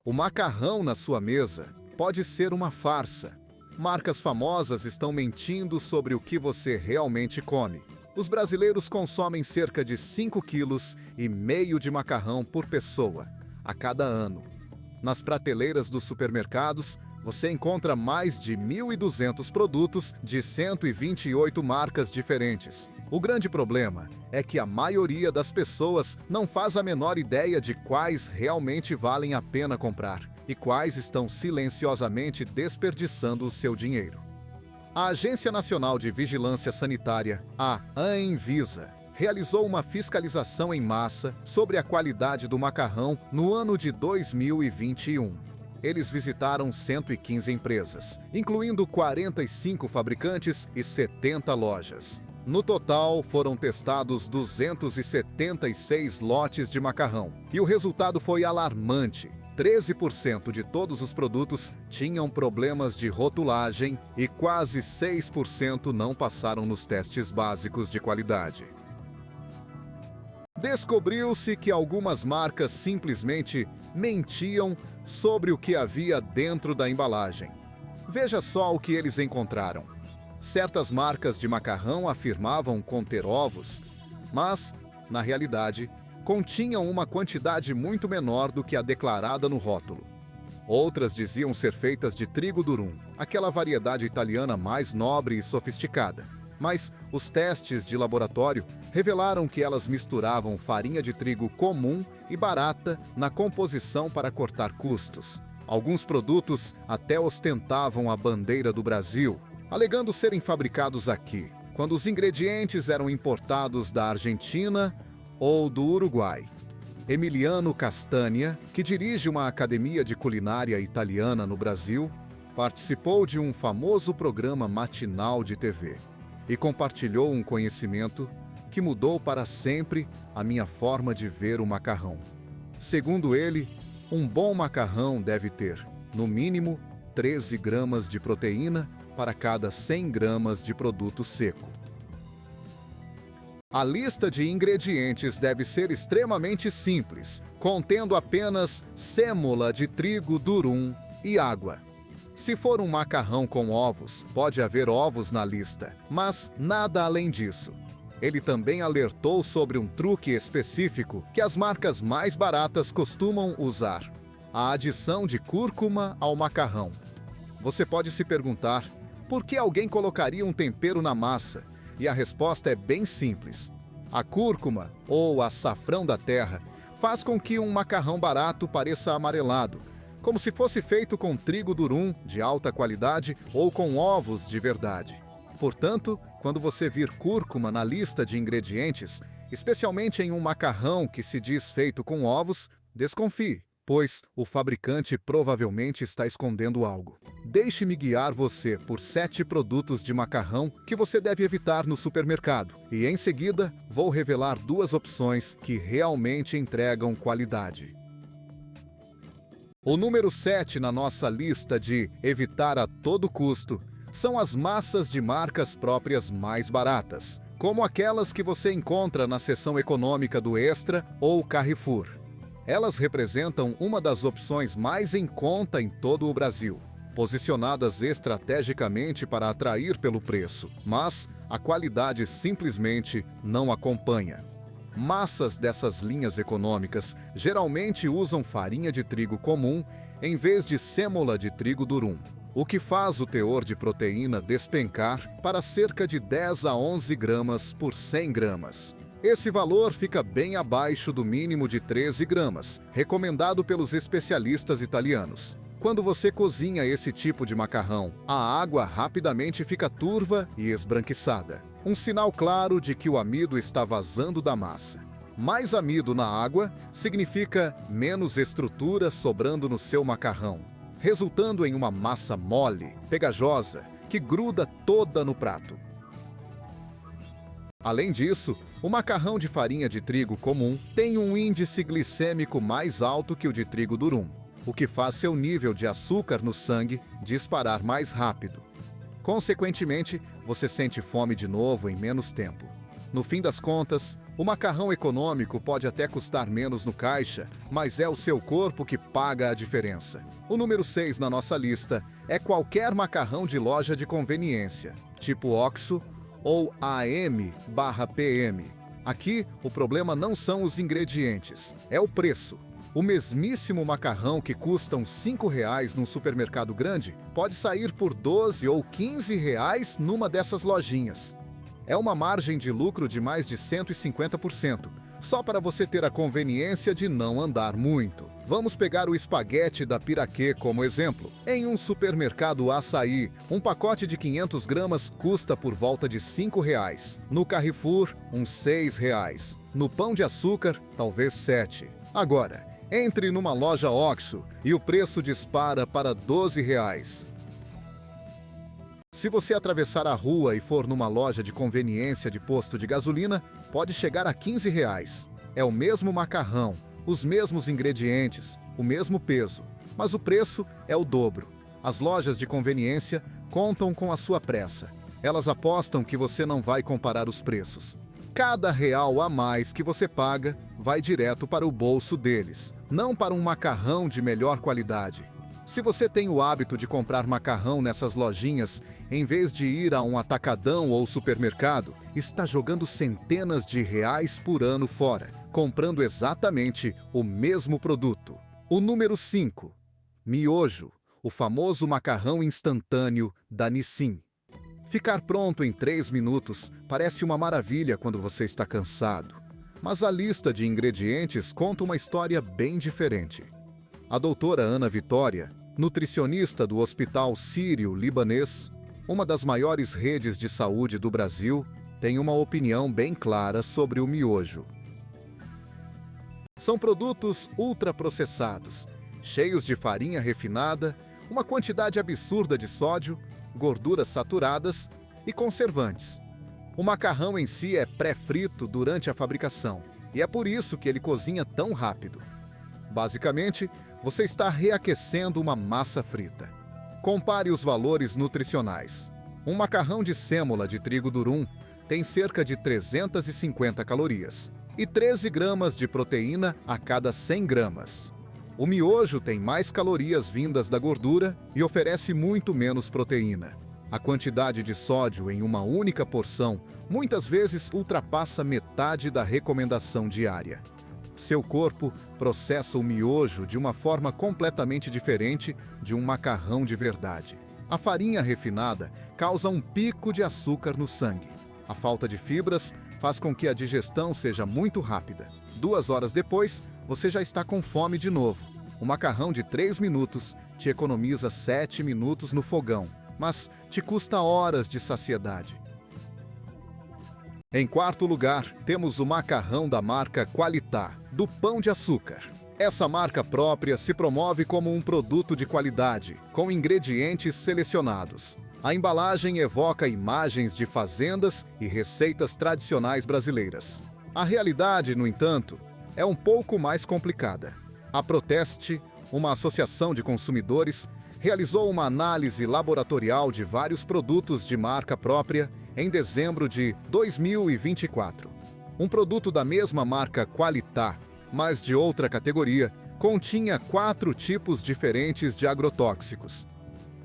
O macarrão na sua mesa pode ser uma farsa. Marcas famosas estão mentindo sobre o que você realmente come. Os brasileiros consomem cerca de 5,5 kg de macarrão por pessoa, a cada ano. Nas prateleiras dos supermercados, você encontra mais de 1.200 produtos de 128 marcas diferentes. O grande problema é que a maioria das pessoas não faz a menor ideia de quais realmente valem a pena comprar e quais estão silenciosamente desperdiçando o seu dinheiro. A Agência Nacional de Vigilância Sanitária, a Anvisa, realizou uma fiscalização em massa sobre a qualidade do macarrão no ano de 2021. Eles visitaram 115 empresas, incluindo 45 fabricantes e 70 lojas. No total, foram testados 276 lotes de macarrão. E o resultado foi alarmante. 13% de todos os produtos tinham problemas de rotulagem e quase 6% não passaram nos testes básicos de qualidade. Descobriu-se que algumas marcas simplesmente mentiam sobre o que havia dentro da embalagem. Veja só o que eles encontraram. Certas marcas de macarrão afirmavam conter ovos, mas, na realidade, continham uma quantidade muito menor do que a declarada no rótulo. Outras diziam ser feitas de trigo durum, aquela variedade italiana mais nobre e sofisticada. Mas os testes de laboratório revelaram que elas misturavam farinha de trigo comum e barata na composição para cortar custos. Alguns produtos até ostentavam a bandeira do Brasil, alegando serem fabricados aqui, quando os ingredientes eram importados da Argentina ou do Uruguai. Emiliano Castagna, que dirige uma academia de culinária italiana no Brasil, participou de um famoso programa matinal de TV e compartilhou um conhecimento que mudou para sempre a minha forma de ver o macarrão. Segundo ele, um bom macarrão deve ter, no mínimo, 13 gramas de proteína para cada 100 gramas de produto seco. A lista de ingredientes deve ser extremamente simples, contendo apenas sêmola de trigo durum e água. Se for um macarrão com ovos, pode haver ovos na lista, mas nada além disso. Ele também alertou sobre um truque específico que as marcas mais baratas costumam usar: a adição de cúrcuma ao macarrão. Você pode se perguntar, por que alguém colocaria um tempero na massa? E a resposta é bem simples. A cúrcuma, ou açafrão da terra, faz com que um macarrão barato pareça amarelado, como se fosse feito com trigo durum de alta qualidade ou com ovos de verdade. Portanto, quando você vir cúrcuma na lista de ingredientes, especialmente em um macarrão que se diz feito com ovos, desconfie, pois o fabricante provavelmente está escondendo algo. Deixe-me guiar você por 7 produtos de macarrão que você deve evitar no supermercado, e em seguida vou revelar 2 opções que realmente entregam qualidade. O número 7 na nossa lista de evitar a todo custo são as massas de marcas próprias mais baratas, como aquelas que você encontra na seção econômica do Extra ou Carrefour. Elas representam uma das opções mais em conta em todo o Brasil, posicionadas estrategicamente para atrair pelo preço, mas a qualidade simplesmente não acompanha. Massas dessas linhas econômicas geralmente usam farinha de trigo comum em vez de sêmola de trigo durum, o que faz o teor de proteína despencar para cerca de 10 a 11 gramas por 100 gramas. Esse valor fica bem abaixo do mínimo de 13 gramas, recomendado pelos especialistas italianos. Quando você cozinha esse tipo de macarrão, a água rapidamente fica turva e esbranquiçada. Um sinal claro de que o amido está vazando da massa. Mais amido na água significa menos estrutura sobrando no seu macarrão, resultando em uma massa mole, pegajosa, que gruda toda no prato. Além disso, o macarrão de farinha de trigo comum tem um índice glicêmico mais alto que o de trigo durum, o que faz seu nível de açúcar no sangue disparar mais rápido. Consequentemente, você sente fome de novo em menos tempo. No fim das contas, O macarrão econômico pode até custar menos no caixa, mas é o seu corpo que paga a diferença. O número 6 na nossa lista é qualquer macarrão de loja de conveniência, tipo OXXO ou AM/PM. Aqui, o problema não são os ingredientes, é o preço. O mesmíssimo macarrão que custa uns R$ 5 num supermercado grande pode sair por R$ 12 ou R$ 15 numa dessas lojinhas. É uma margem de lucro de mais de 150%, só para você ter a conveniência de não andar muito. Vamos pegar o espaguete da Piraquê como exemplo. Em um supermercado Açaí, um pacote de 500 gramas custa por volta de R$ 5. No Carrefour, uns R$ 6. No Pão de Açúcar, talvez R$ 7. Agora, entre numa loja OXXO e o preço dispara para R$ 12. Se você atravessar a rua e for numa loja de conveniência de posto de gasolina, pode chegar a R$ 15. É o mesmo macarrão, os mesmos ingredientes, o mesmo peso, mas o preço é o dobro. As lojas de conveniência contam com a sua pressa. Elas apostam que você não vai comparar os preços. Cada real a mais que você paga vai direto para o bolso deles, não para um macarrão de melhor qualidade. Se você tem o hábito de comprar macarrão nessas lojinhas, em vez de ir a um atacadão ou supermercado, está jogando centenas de reais por ano fora, comprando exatamente o mesmo produto. O número 5. Miojo, o famoso macarrão instantâneo da Nissin. Ficar pronto em 3 minutos parece uma maravilha quando você está cansado. Mas a lista de ingredientes conta uma história bem diferente. A doutora Ana Vitória, nutricionista do Hospital Sírio-Libanês, uma das maiores redes de saúde do Brasil, tem uma opinião bem clara sobre o miojo. São produtos ultraprocessados, cheios de farinha refinada, uma quantidade absurda de sódio, gorduras saturadas e conservantes. O macarrão em si é pré-frito durante a fabricação, e é por isso que ele cozinha tão rápido. Basicamente, você está reaquecendo uma massa frita. Compare os valores nutricionais. Um macarrão de sêmola de trigo durum tem cerca de 350 calorias e 13 gramas de proteína a cada 100 gramas. O miojo tem mais calorias vindas da gordura e oferece muito menos proteína. A quantidade de sódio em uma única porção muitas vezes ultrapassa metade da recomendação diária. Seu corpo processa o miojo de uma forma completamente diferente de um macarrão de verdade. A farinha refinada causa um pico de açúcar no sangue. A falta de fibras faz com que a digestão seja muito rápida. 2 horas depois, você já está com fome de novo. O macarrão de 3 minutos te economiza 7 minutos no fogão, mas te custa horas de saciedade. Em quarto lugar, temos o macarrão da marca Qualitá, do Pão de Açúcar. Essa marca própria se promove como um produto de qualidade, com ingredientes selecionados. A embalagem evoca imagens de fazendas e receitas tradicionais brasileiras. A realidade, no entanto, é um pouco mais complicada. A Proteste, uma associação de consumidores, realizou uma análise laboratorial de vários produtos de marca própria em dezembro de 2024. Um produto da mesma marca Qualitá, mas de outra categoria, continha 4 tipos diferentes de agrotóxicos.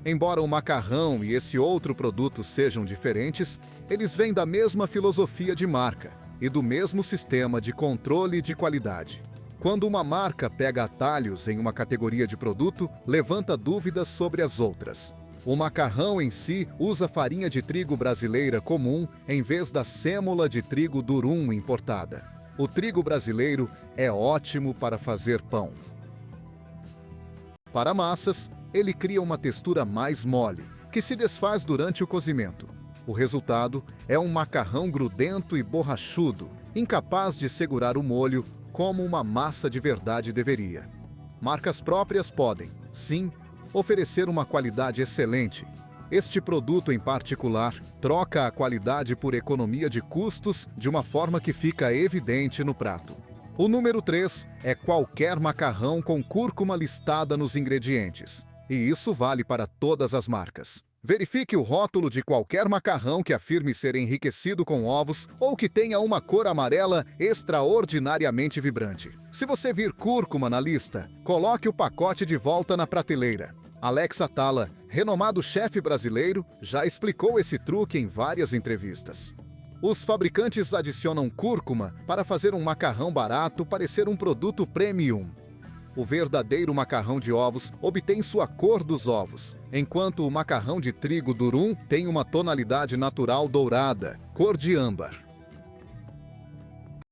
Embora o macarrão e esse outro produto sejam diferentes, eles vêm da mesma filosofia de marca e do mesmo sistema de controle de qualidade. Quando uma marca pega atalhos em uma categoria de produto, levanta dúvidas sobre as outras. O macarrão em si usa farinha de trigo brasileira comum em vez da sêmola de trigo durum importada. O trigo brasileiro é ótimo para fazer pão. Para massas, ele cria uma textura mais mole, que se desfaz durante o cozimento. O resultado é um macarrão grudento e borrachudo, incapaz de segurar o molho como uma massa de verdade deveria. Marcas próprias podem, sim, oferecer uma qualidade excelente. Este produto em particular troca a qualidade por economia de custos de uma forma que fica evidente no prato. O número 3 é qualquer macarrão com cúrcuma listada nos ingredientes. E isso vale para todas as marcas. Verifique o rótulo de qualquer macarrão que afirme ser enriquecido com ovos ou que tenha uma cor amarela extraordinariamente vibrante. Se você vir cúrcuma na lista, coloque o pacote de volta na prateleira. Alex Atala, renomado chefe brasileiro, já explicou esse truque em várias entrevistas. Os fabricantes adicionam cúrcuma para fazer um macarrão barato parecer um produto premium. O verdadeiro macarrão de ovos obtém sua cor dos ovos, enquanto o macarrão de trigo durum tem uma tonalidade natural dourada, cor de âmbar.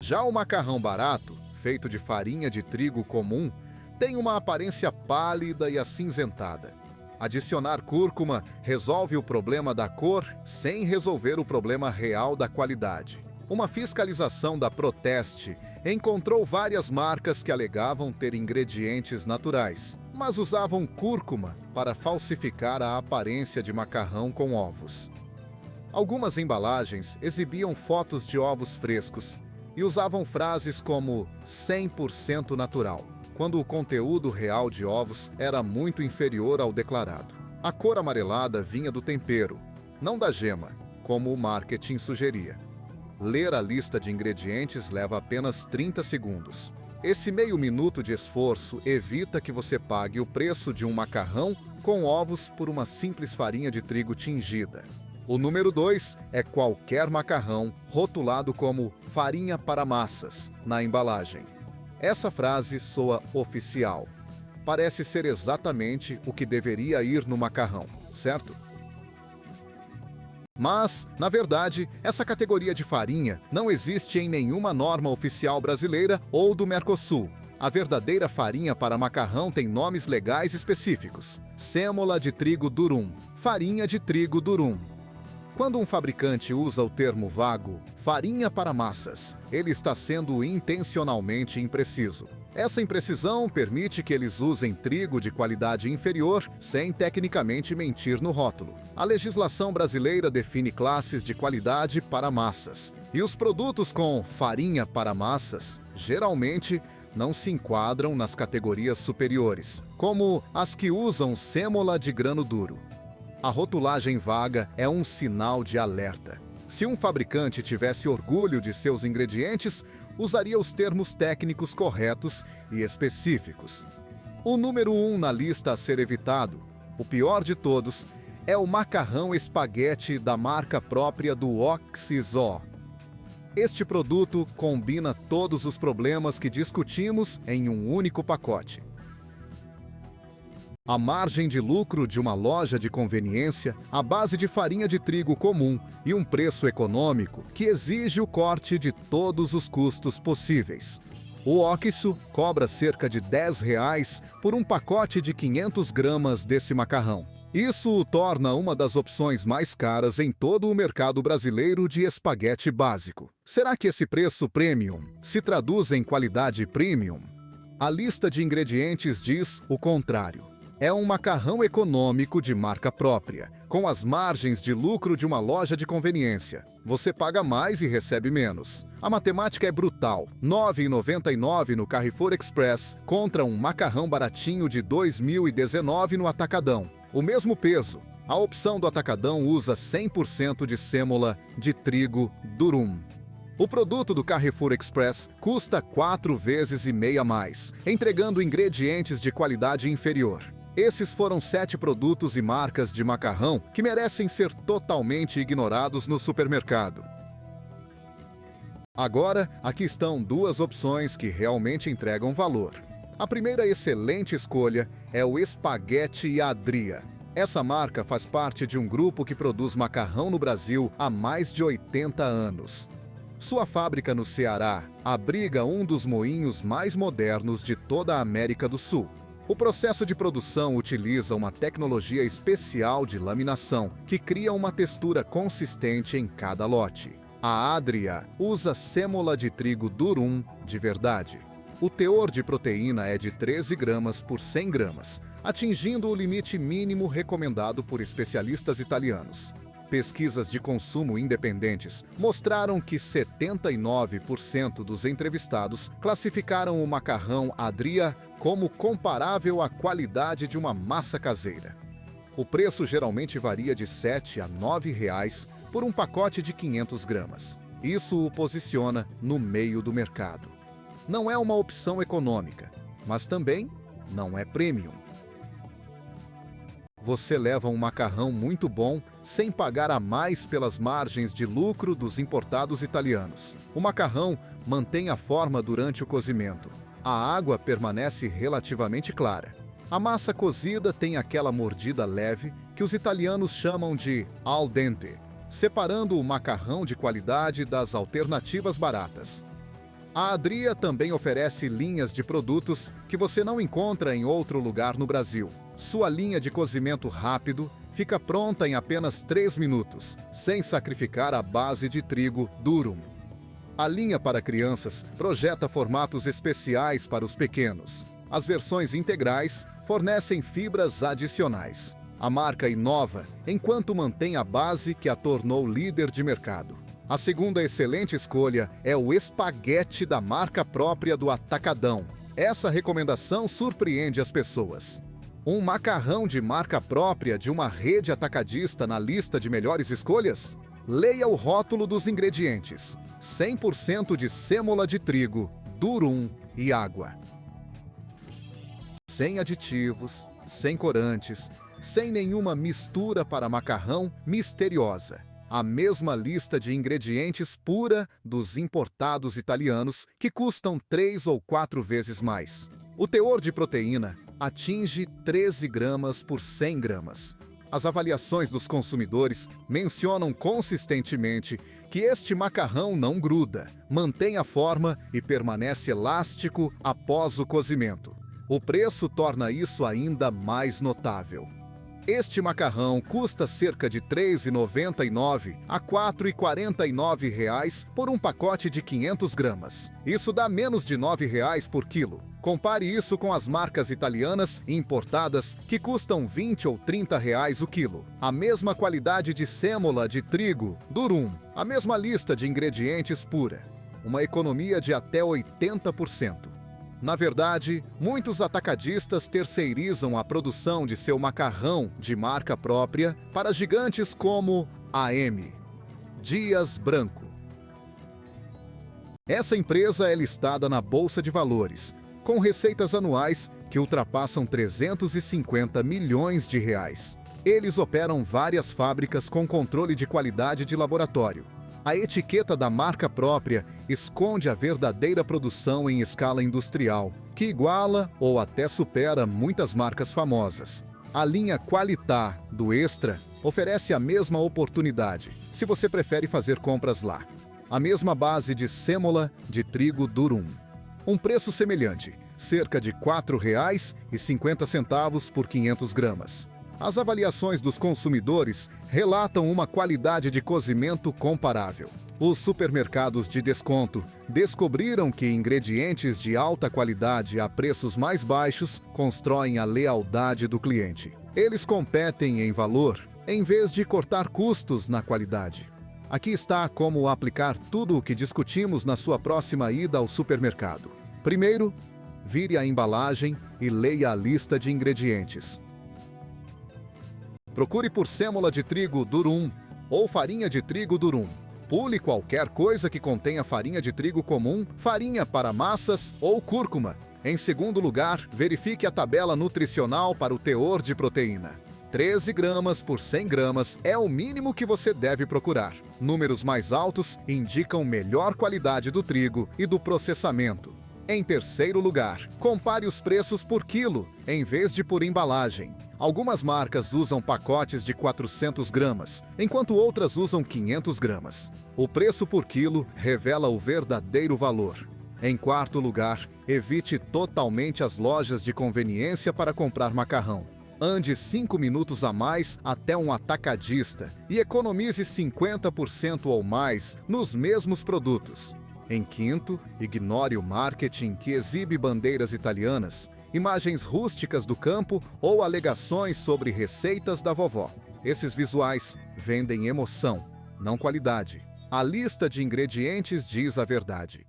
Já o macarrão barato, feito de farinha de trigo comum, tem uma aparência pálida e acinzentada. Adicionar cúrcuma resolve o problema da cor sem resolver o problema real da qualidade. Uma fiscalização da Proteste encontrou várias marcas que alegavam ter ingredientes naturais, mas usavam cúrcuma para falsificar a aparência de macarrão com ovos. Algumas embalagens exibiam fotos de ovos frescos e usavam frases como 100% natural, quando o conteúdo real de ovos era muito inferior ao declarado. A cor amarelada vinha do tempero, não da gema, como o marketing sugeria. Ler a lista de ingredientes leva apenas 30 segundos. Esse meio minuto de esforço evita que você pague o preço de um macarrão com ovos por uma simples farinha de trigo tingida. O número 2 é qualquer macarrão rotulado como farinha para massas na embalagem. Essa frase soa oficial. Parece ser exatamente o que deveria ir no macarrão, certo? Mas, na verdade, essa categoria de farinha não existe em nenhuma norma oficial brasileira ou do Mercosul. A verdadeira farinha para macarrão tem nomes legais específicos: sêmola de trigo durum, farinha de trigo durum. Quando um fabricante usa o termo vago, farinha para massas, ele está sendo intencionalmente impreciso. Essa imprecisão permite que eles usem trigo de qualidade inferior sem tecnicamente mentir no rótulo. A legislação brasileira define classes de qualidade para massas, e os produtos com farinha para massas, geralmente, não se enquadram nas categorias superiores, como as que usam sêmola de grano duro. A rotulagem vaga é um sinal de alerta. Se um fabricante tivesse orgulho de seus ingredientes, usaria os termos técnicos corretos e específicos. O número 1 na lista a ser evitado, o pior de todos, é o macarrão espaguete da marca própria do Oxizó. Este produto combina todos os problemas que discutimos em um único pacote. A margem de lucro de uma loja de conveniência à base de farinha de trigo comum e um preço econômico que exige o corte de todos os custos possíveis. O Oxiso cobra cerca de R$ 10 por um pacote de 500 gramas desse macarrão. Isso o torna uma das opções mais caras em todo o mercado brasileiro de espaguete básico. Será que esse preço premium se traduz em qualidade premium? A lista de ingredientes diz o contrário. É um macarrão econômico de marca própria, com as margens de lucro de uma loja de conveniência. Você paga mais e recebe menos. A matemática é brutal. R$ 9,99 no Carrefour Express contra um macarrão baratinho de R$ 2.019 no Atacadão. O mesmo peso. A opção do Atacadão usa 100% de sêmola de trigo durum. O produto do Carrefour Express custa 4,5 vezes a mais, entregando ingredientes de qualidade inferior. Esses foram 7 produtos e marcas de macarrão que merecem ser totalmente ignorados no supermercado. Agora, aqui estão 2 opções que realmente entregam valor. A primeira excelente escolha é o Espaguete Adria. Essa marca faz parte de um grupo que produz macarrão no Brasil há mais de 80 anos. Sua fábrica no Ceará abriga um dos moinhos mais modernos de toda a América do Sul. O processo de produção utiliza uma tecnologia especial de laminação, que cria uma textura consistente em cada lote. A Adria usa sêmola de trigo durum de verdade. O teor de proteína é de 13 gramas por 100 gramas, atingindo o limite mínimo recomendado por especialistas italianos. Pesquisas de consumo independentes mostraram que 79% dos entrevistados classificaram o macarrão Adria como comparável à qualidade de uma massa caseira. O preço geralmente varia de R$ 7 a R$ 9 por um pacote de 500 gramas. Isso o posiciona no meio do mercado. Não é uma opção econômica, mas também não é premium. Você leva um macarrão muito bom sem pagar a mais pelas margens de lucro dos importados italianos. O macarrão mantém a forma durante o cozimento. A água permanece relativamente clara. A massa cozida tem aquela mordida leve que os italianos chamam de al dente, separando o macarrão de qualidade das alternativas baratas. A Adria também oferece linhas de produtos que você não encontra em outro lugar no Brasil. Sua linha de cozimento rápido fica pronta em apenas 3 minutos, sem sacrificar a base de trigo durum. A linha para crianças projeta formatos especiais para os pequenos. As versões integrais fornecem fibras adicionais. A marca inova enquanto mantém a base que a tornou líder de mercado. A segunda excelente escolha é o espaguete da marca própria do Atacadão. Essa recomendação surpreende as pessoas. Um macarrão de marca própria de uma rede atacadista na lista de melhores escolhas? Leia o rótulo dos ingredientes. 100% de sêmola de trigo, durum e água. Sem aditivos, sem corantes, sem nenhuma mistura para macarrão misteriosa. A mesma lista de ingredientes pura dos importados italianos que custam 3 ou 4 vezes mais. O teor de proteína atinge 13 gramas por 100 gramas. As avaliações dos consumidores mencionam consistentemente que este macarrão não gruda, mantém a forma e permanece elástico após o cozimento. O preço torna isso ainda mais notável. Este macarrão custa cerca de R$ 3,99 a R$ 4,49 por um pacote de 500 gramas. Isso dá menos de R$ 9 por quilo. Compare isso com as marcas italianas importadas que custam R$ 20 ou R$ 30 o quilo. A mesma qualidade de sêmola de trigo, durum, a mesma lista de ingredientes pura. Uma economia de até 80%. Na verdade, muitos atacadistas terceirizam a produção de seu macarrão de marca própria para gigantes como AM, Dias Branco. Essa empresa é listada na Bolsa de Valores, com receitas anuais que ultrapassam 350 milhões de reais. Eles operam várias fábricas com controle de qualidade de laboratório. A etiqueta da marca própria esconde a verdadeira produção em escala industrial, que iguala ou até supera muitas marcas famosas. A linha Qualità do Extra oferece a mesma oportunidade, se você prefere fazer compras lá. A mesma base de sêmola de trigo durum. Um preço semelhante, cerca de R$ 4,50 por 500 gramas. As avaliações dos consumidores relatam uma qualidade de cozimento comparável. Os supermercados de desconto descobriram que ingredientes de alta qualidade a preços mais baixos constroem a lealdade do cliente. Eles competem em valor, em vez de cortar custos na qualidade. Aqui está como aplicar tudo o que discutimos na sua próxima ida ao supermercado. Primeiro, vire a embalagem e leia a lista de ingredientes. Procure por sêmola de trigo durum ou farinha de trigo durum. Pule qualquer coisa que contenha farinha de trigo comum, farinha para massas ou cúrcuma. Em segundo lugar, verifique a tabela nutricional para o teor de proteína. 13 gramas por 100 gramas é o mínimo que você deve procurar. Números mais altos indicam melhor qualidade do trigo e do processamento. Em terceiro lugar, compare os preços por quilo, em vez de por embalagem. Algumas marcas usam pacotes de 400 gramas, enquanto outras usam 500 gramas. O preço por quilo revela o verdadeiro valor. Em quarto lugar, evite totalmente as lojas de conveniência para comprar macarrão. Ande 5 minutos a mais até um atacadista e economize 50% ou mais nos mesmos produtos. Em quinto, ignore o marketing que exibe bandeiras italianas, imagens rústicas do campo ou alegações sobre receitas da vovó. Esses visuais vendem emoção, não qualidade. A lista de ingredientes diz a verdade.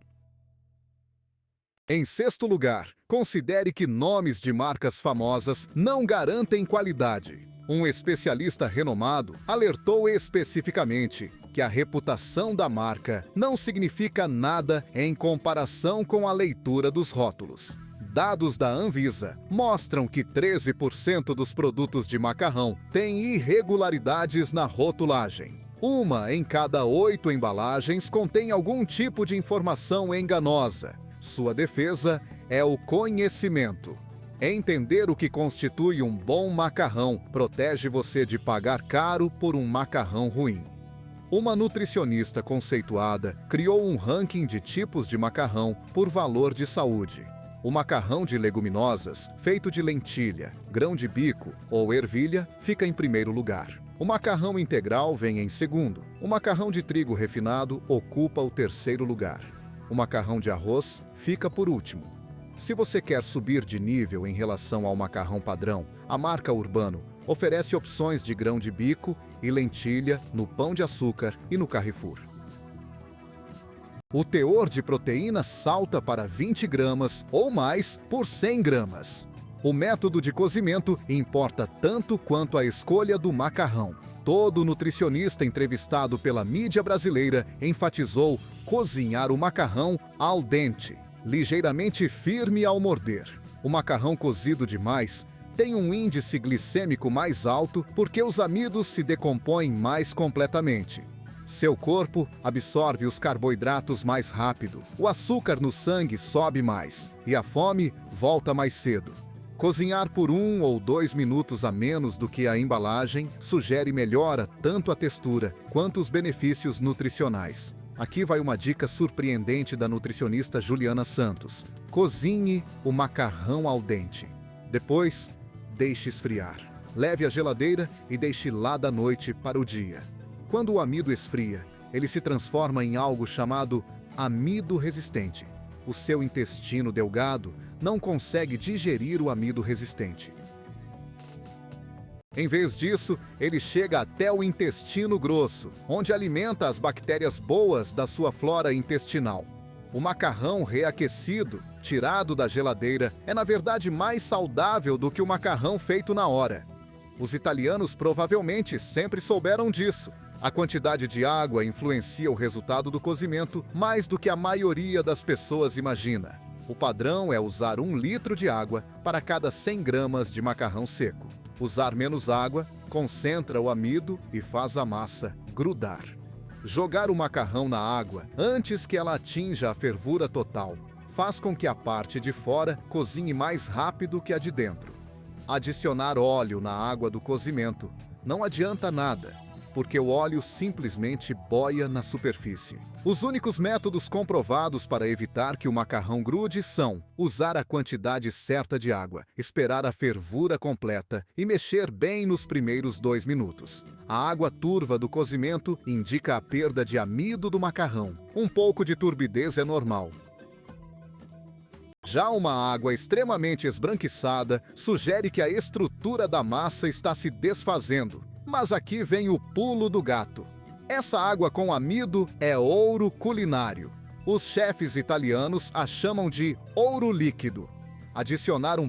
Em sexto lugar, considere que nomes de marcas famosas não garantem qualidade. Um especialista renomado alertou especificamente que a reputação da marca não significa nada em comparação com a leitura dos rótulos. Dados da Anvisa mostram que 13% dos produtos de macarrão têm irregularidades na rotulagem. Uma em cada 8 embalagens contém algum tipo de informação enganosa. Sua defesa é o conhecimento. Entender o que constitui um bom macarrão protege você de pagar caro por um macarrão ruim. Uma nutricionista conceituada criou um ranking de tipos de macarrão por valor de saúde. O macarrão de leguminosas, feito de lentilha, grão de bico ou ervilha, fica em primeiro lugar. O macarrão integral vem em segundo. O macarrão de trigo refinado ocupa o terceiro lugar. O macarrão de arroz fica por último. Se você quer subir de nível em relação ao macarrão padrão, a marca Urbano oferece opções de grão de bico e lentilha no Pão de Açúcar e no Carrefour. O teor de proteína salta para 20 gramas ou mais por 100 gramas. O método de cozimento importa tanto quanto a escolha do macarrão. Todo nutricionista entrevistado pela mídia brasileira enfatizou cozinhar o macarrão al dente, ligeiramente firme ao morder. O macarrão cozido demais tem um índice glicêmico mais alto porque os amidos se decompõem mais completamente. Seu corpo absorve os carboidratos mais rápido, o açúcar no sangue sobe mais e a fome volta mais cedo. Cozinhar por 1 ou 2 minutos a menos do que a embalagem sugere melhora tanto a textura quanto os benefícios nutricionais. Aqui vai uma dica surpreendente da nutricionista Juliana Santos. Cozinhe o macarrão al dente. Depois, deixe esfriar. Leve à geladeira e deixe lá da noite para o dia. Quando o amido esfria, ele se transforma em algo chamado amido resistente. O seu intestino delgado não consegue digerir o amido resistente. Em vez disso, ele chega até o intestino grosso, onde alimenta as bactérias boas da sua flora intestinal. O macarrão reaquecido, tirado da geladeira, é na verdade mais saudável do que o macarrão feito na hora. Os italianos provavelmente sempre souberam disso. A quantidade de água influencia o resultado do cozimento mais do que a maioria das pessoas imagina. O padrão é usar 1 litro de água para cada 100 gramas de macarrão seco. Usar menos água concentra o amido e faz a massa grudar. Jogar o macarrão na água antes que ela atinja a fervura total faz com que a parte de fora cozinhe mais rápido que a de dentro. Adicionar óleo na água do cozimento não adianta nada, porque o óleo simplesmente boia na superfície. Os únicos métodos comprovados para evitar que o macarrão grude são usar a quantidade certa de água, esperar a fervura completa e mexer bem nos primeiros 2 minutos. A água turva do cozimento indica a perda de amido do macarrão. Um pouco de turbidez é normal. Já uma água extremamente esbranquiçada sugere que a estrutura da massa está se desfazendo. Mas aqui vem o pulo do gato. Essa água com amido é ouro culinário. Os chefes italianos a chamam de ouro líquido. Adicionar um